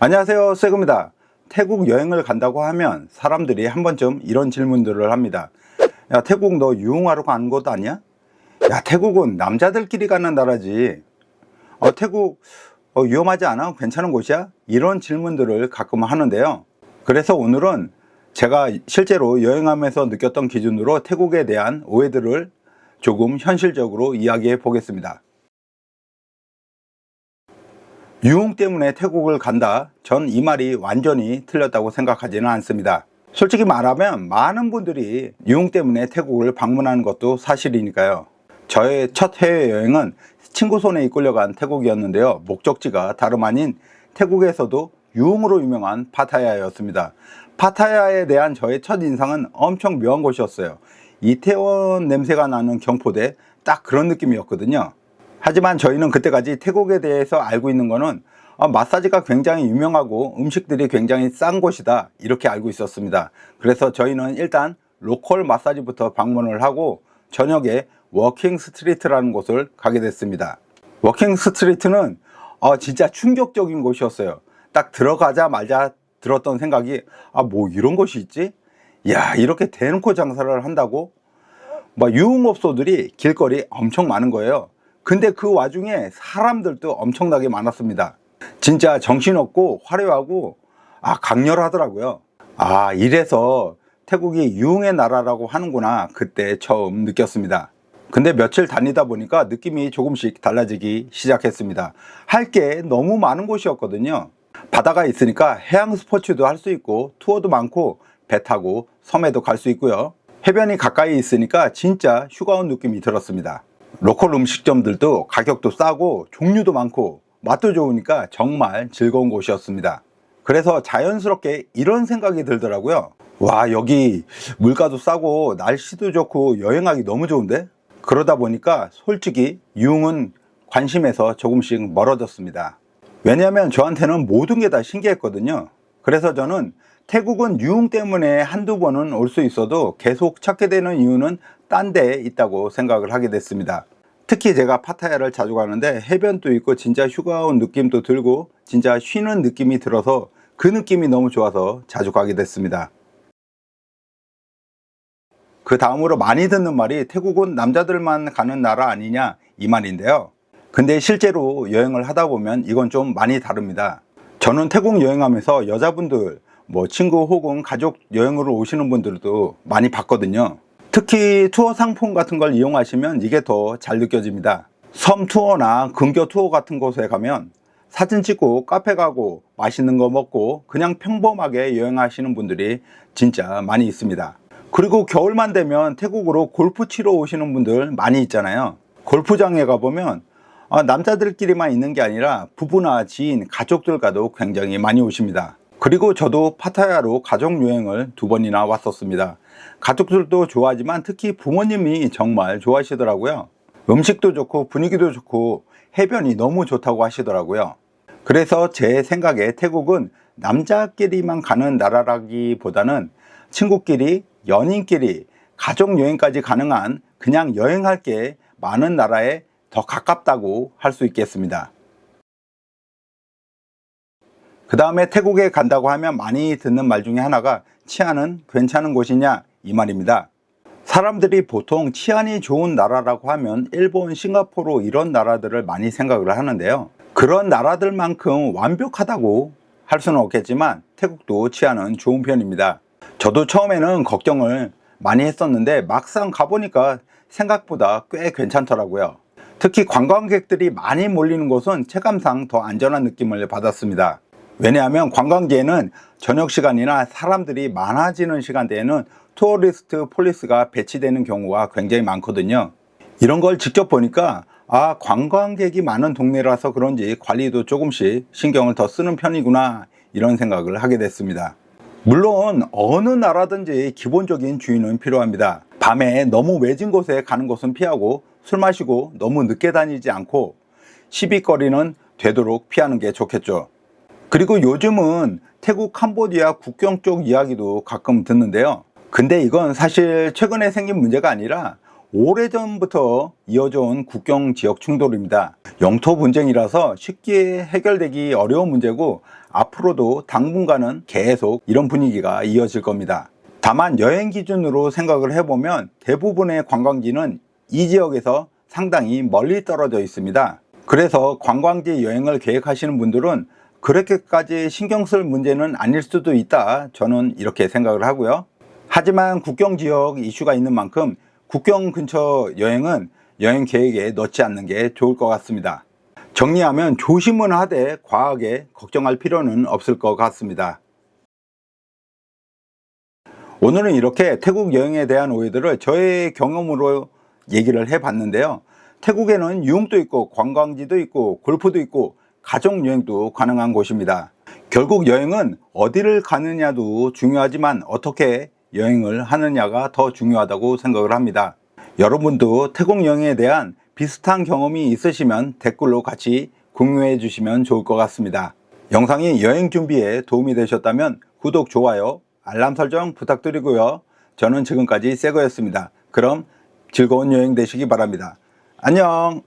안녕하세요, 쇠구입니다. 태국 여행을 간다고 하면 사람들이 한 번쯤 이런 질문들을 합니다. 야, 태국 너 유흥하러 가는 곳 아니야? 야, 태국은 남자들끼리 가는 나라지. 태국 위험하지 않아? 괜찮은 곳이야? 이런 질문들을 가끔 하는데요. 그래서 오늘은 제가 실제로 여행하면서 느꼈던 기준으로 태국에 대한 오해들을 조금 현실적으로 이야기해 보겠습니다. 유흥 때문에 태국을 간다, 전 이 말이 완전히 틀렸다고 생각하지는 않습니다. 솔직히 말하면 많은 분들이 유흥 때문에 태국을 방문하는 것도 사실이니까요. 저의 첫 해외여행은 친구 손에 이끌려간 태국이었는데요, 목적지가 다름 아닌 태국에서도 유흥으로 유명한 파타야였습니다. 파타야에 대한 저의 첫 인상은 엄청 묘한 곳이었어요. 이태원 냄새가 나는 경포대, 딱 그런 느낌이었거든요. 하지만 저희는 그때까지 태국에 대해서 알고 있는 거는 마사지가 굉장히 유명하고 음식들이 굉장히 싼 곳이다, 이렇게 알고 있었습니다. 그래서 저희는 일단 로컬 마사지부터 방문을 하고 저녁에 워킹 스트리트라는 곳을 가게 됐습니다. 워킹 스트리트는 진짜 충격적인 곳이었어요. 딱 들어가자마자 들었던 생각이 뭐 이런 곳이 있지? 야, 이렇게 대놓고 장사를 한다고? 유흥업소들이 길거리 엄청 많은 거예요. 근데 그 와중에 사람들도 엄청나게 많았습니다. 진짜 정신없고 화려하고 강렬하더라고요. 이래서 태국이 유흥의 나라라고 하는구나, 그때 처음 느꼈습니다. 근데 며칠 다니다 보니까 느낌이 조금씩 달라지기 시작했습니다. 할 게 너무 많은 곳이었거든요. 바다가 있으니까 해양 스포츠도 할 수 있고 투어도 많고 배 타고 섬에도 갈 수 있고요. 해변이 가까이 있으니까 진짜 휴가 온 느낌이 들었습니다. 로컬 음식점들도 가격도 싸고 종류도 많고 맛도 좋으니까 정말 즐거운 곳이었습니다. 그래서 자연스럽게 이런 생각이 들더라고요. 와, 여기 물가도 싸고 날씨도 좋고 여행하기 너무 좋은데? 그러다 보니까 솔직히 유흥은 관심에서 조금씩 멀어졌습니다. 왜냐하면 저한테는 모든 게 다 신기했거든요. 그래서 저는 태국은 유흥 때문에 한두 번은 올 수 있어도 계속 찾게 되는 이유는 딴 데에 있다고 생각을 하게 됐습니다. 특히 제가 파타야를 자주 가는데 해변도 있고 진짜 휴가 온 느낌도 들고 진짜 쉬는 느낌이 들어서 그 느낌이 너무 좋아서 자주 가게 됐습니다. 그 다음으로 많이 듣는 말이 태국은 남자들만 가는 나라 아니냐, 이 말인데요. 근데 실제로 여행을 하다 보면 이건 좀 많이 다릅니다. 저는 태국 여행하면서 여자분들, 친구 혹은 가족 여행으로 오시는 분들도 많이 봤거든요. 특히 투어 상품 같은 걸 이용하시면 이게 더 잘 느껴집니다. 섬 투어나 근교 투어 같은 곳에 가면 사진 찍고 카페 가고 맛있는 거 먹고 그냥 평범하게 여행하시는 분들이 진짜 많이 있습니다. 그리고 겨울만 되면 태국으로 골프 치러 오시는 분들 많이 있잖아요. 골프장에 가보면 남자들끼리만 있는 게 아니라 부부나 지인, 가족들과도 굉장히 많이 오십니다. 그리고 저도 파타야로 가족여행을 2번이나 왔었습니다. 가족들도 좋아하지만 특히 부모님이 정말 좋아하시더라고요. 음식도 좋고 분위기도 좋고 해변이 너무 좋다고 하시더라고요. 그래서 제 생각에 태국은 남자끼리만 가는 나라라기보다는 친구끼리, 연인끼리, 가족여행까지 가능한 그냥 여행할 게 많은 나라에 더 가깝다고 할 수 있겠습니다. 그 다음에 태국에 간다고 하면 많이 듣는 말 중에 하나가 치안은 괜찮은 곳이냐, 이 말입니다. 사람들이 보통 치안이 좋은 나라라고 하면 일본, 싱가포르 이런 나라들을 많이 생각을 하는데요. 그런 나라들만큼 완벽하다고 할 수는 없겠지만 태국도 치안은 좋은 편입니다. 저도 처음에는 걱정을 많이 했었는데 막상 가보니까 생각보다 꽤 괜찮더라고요. 특히 관광객들이 많이 몰리는 곳은 체감상 더 안전한 느낌을 받았습니다. 왜냐하면 관광지에는 저녁 시간이나 사람들이 많아지는 시간대에는 투어리스트 폴리스가 배치되는 경우가 굉장히 많거든요. 이런 걸 직접 보니까 관광객이 많은 동네라서 그런지 관리도 조금씩 신경을 더 쓰는 편이구나, 이런 생각을 하게 됐습니다. 물론 어느 나라든지 기본적인 주의는 필요합니다. 밤에 너무 외진 곳에 가는 곳은 피하고 술 마시고 너무 늦게 다니지 않고 시비거리는 되도록 피하는 게 좋겠죠. 그리고 요즘은 태국 캄보디아 국경 쪽 이야기도 가끔 듣는데요. 근데 이건 사실 최근에 생긴 문제가 아니라 오래전부터 이어져 온 국경 지역 충돌입니다. 영토 분쟁이라서 쉽게 해결되기 어려운 문제고 앞으로도 당분간은 계속 이런 분위기가 이어질 겁니다. 다만 여행 기준으로 생각을 해보면 대부분의 관광지는 이 지역에서 상당히 멀리 떨어져 있습니다. 그래서 관광지 여행을 계획하시는 분들은 그렇게까지 신경 쓸 문제는 아닐 수도 있다, 저는 이렇게 생각을 하고요. 하지만 국경 지역 이슈가 있는 만큼 국경 근처 여행은 여행 계획에 넣지 않는 게 좋을 것 같습니다. 정리하면 조심은 하되 과하게 걱정할 필요는 없을 것 같습니다. 오늘은 이렇게 태국 여행에 대한 오해들을 저의 경험으로 얘기를 해봤는데요. 태국에는 유흥도 있고 관광지도 있고 골프도 있고 가족여행도 가능한 곳입니다. 결국 여행은 어디를 가느냐도 중요하지만 어떻게 여행을 하느냐가 더 중요하다고 생각을 합니다. 여러분도 태국 여행에 대한 비슷한 경험이 있으시면 댓글로 같이 공유해 주시면 좋을 것 같습니다. 영상이 여행 준비에 도움이 되셨다면 구독, 좋아요, 알람 설정 부탁드리고요. 저는 지금까지 새거였습니다. 그럼 즐거운 여행 되시기 바랍니다. 안녕.